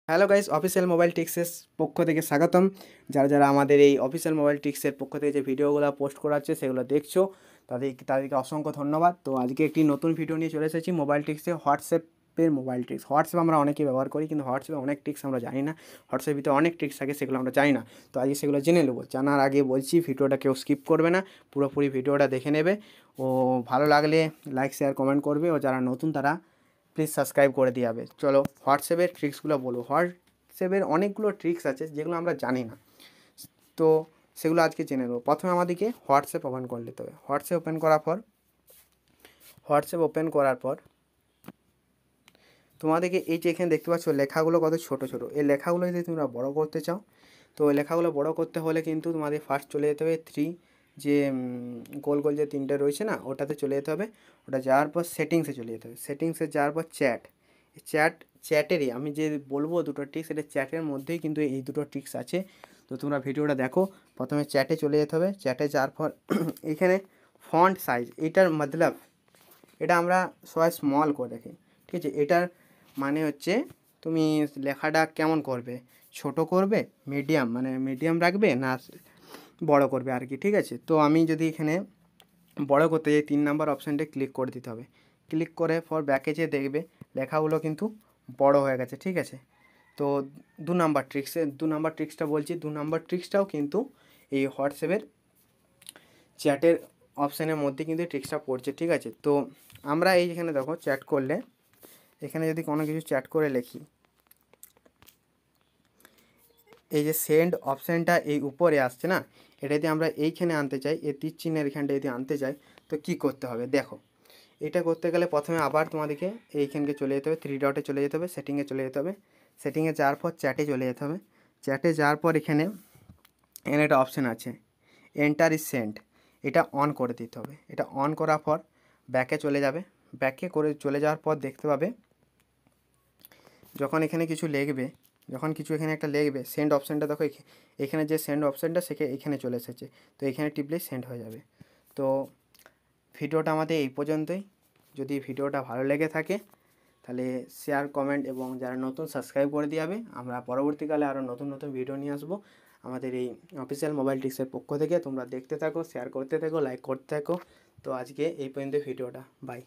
Hello guys, official mobile টিক্সের পক্ষ থেকে স্বাগতম। যারা আমাদের এই অফিসিয়াল মোবাইল টিক্সের পক্ষ থেকে যে ভিডিওগুলো পোস্ট করা হচ্ছে সেগুলো দেখছো, তাদেরকে অসংখ্য ধন্যবাদ। তো আজকে একটি নতুন ভিডিও নিয়ে চলে এসেছি মোবাইল টিক্সে, হোয়াটসঅ্যাপের মোবাইল টিক্স। হোয়াটসঅ্যাপ আমরা অনেকেই ব্যবহার করি, কিন্তু হোয়াটসঅ্যাপে অনেক টিক্স আমরা জানি না। হোয়াটসঅ্যাপের ভিতরে অনেক টিক্স থাকে, সেগুলো আমরা জানি না। তো আজকে সেগুলো জেনে নেবো। জানার আগে বলছি, ভিডিওটা কেউ স্কিপ করবে না, পুরোপুরি ভিডিওটা দেখে নেবে। ও ভালো লাগলে লাইক শেয়ার কমেন্ট করবে, ও যারা নতুন তারা প্লিজ সাবস্ক্রাইব করে দিয়ে যাবে। চলো হোয়াটসঅ্যাপের ট্রিক্সগুলো বলবো। হোয়াটসঅ্যাপের অনেকগুলো ট্রিক্স আছে যেগুলো আমরা জানি না, তো সেগুলো আজকে জেনে নেবো। প্রথমে আমাদেরকে হোয়াটসঅ্যাপ ওপেন করে নিতে হবে। হোয়াটসঅ্যাপ ওপেন করার পর তোমাদেরকে এই যে এখানে দেখতে পাচ্ছ লেখাগুলো কত ছোট ছোট, এই লেখাগুলো যদি তোমরা বড় করতে চাও, তো এই লেখাগুলো বড় করতে হলে কিন্তু তোমাদের ফার্স্ট চলে যেতে হবে যে গোল গোল যে তিনটে রয়েছে না, ওটাতে চলে যেতে হবে। ওটা যাওয়ার পর সেটিংসে চলে যেতে হবে। সেটিংসে যাওয়ার পর চ্যাটেরই আমি যে বলবো দুটো ট্রিক্স, এটা চ্যাটের মধ্যেই কিন্তু এই দুটো ট্রিক্স আছে। তো তোমরা ভিডিওটা দেখো। প্রথমে চ্যাটে চলে যেতে হবে। চ্যাটে যাওয়ার পর এখানে ফন্ট সাইজ, এটার মতলব এটা আমরা সবাই স্মল করে দেখি, ঠিক আছে? এটার মানে হচ্ছে তুমি লেখাটা কেমন করবে, ছোট করবে, মিডিয়াম রাখবে না বড় করবে আর কি, ঠিক আছে? তো আমি যদি এখানে বড় করতে যাই, 3 নাম্বার অপশানটা ক্লিক করে দিতে হবে। ক্লিক করে পর ব্যাকে যেয়ে দেখবে লেখাগুলো কিন্তু বড় হয়ে গেছে, ঠিক আছে? তো 2 নাম্বার ট্রিক্সটা বলছি। 2 নাম্বার ট্রিক্সটাও কিন্তু এই হোয়াটসঅ্যাপের চ্যাটের অপশানের মধ্যে কিন্তু ট্রিক্সটা পড়ছে, ঠিক আছে? তো আমরা এই যেখানে দেখো চ্যাট করলে, এখানে যদি কোনো কিছু চ্যাট করে লিখি, এই যে সেন্ড অপশানটা এই উপরে আসছে না, এটা যদি আমরা এইখানে আনতে চাই, এই তীর চিহ্নের এখানটা যদি আনতে চাই, তো কী করতে হবে দেখো। এটা করতে গেলে প্রথমে আবার তোমাদেরকে এইখানকে চলে যেতে হবে, 3 ডটে চলে যেতে হবে, সেটিংয়ে চলে যেতে হবে। সেটিংয়ে যাওয়ার পর চ্যাটে চলে যেতে হবে। চ্যাটে যাওয়ার পর এখানে একটা অপশান আছে, এন্টার ইজ সেন্ড, এটা অন করে দিতে হবে। এটা অন করার পর ব্যাকে চলে যাবে। ব্যাকে করে চলে যাওয়ার পর দেখতে পাবে যখন এখানে কিছু লিখবে, এখানে একটা লিখবে, সেন্ড অপশানটা দেখো, এখানে যে সেন্ড অপশানটা এখানে চলে এসেছে। তো এখানে টিপলেই সেন্ড হয়ে যাবে। তো ভিডিওটা আমাদের এই পর্যন্তই। যদি ভিডিওটা ভালো লেগে থাকে তাহলে শেয়ার কমেন্ট এবং যারা নতুন সাবস্ক্রাইব করে দিয়ে যাবে। আমরা পরবর্তীকালে আরও নতুন নতুন ভিডিও নিয়ে আসবো আমাদের এই অফিসিয়াল মোবাইল টিক্সের পক্ষ থেকে। তোমরা দেখতে থাকো, শেয়ার করতে থাকো, লাইক করতে থাকো। তো আজকে এই পর্যন্ত ভিডিওটা, বাই।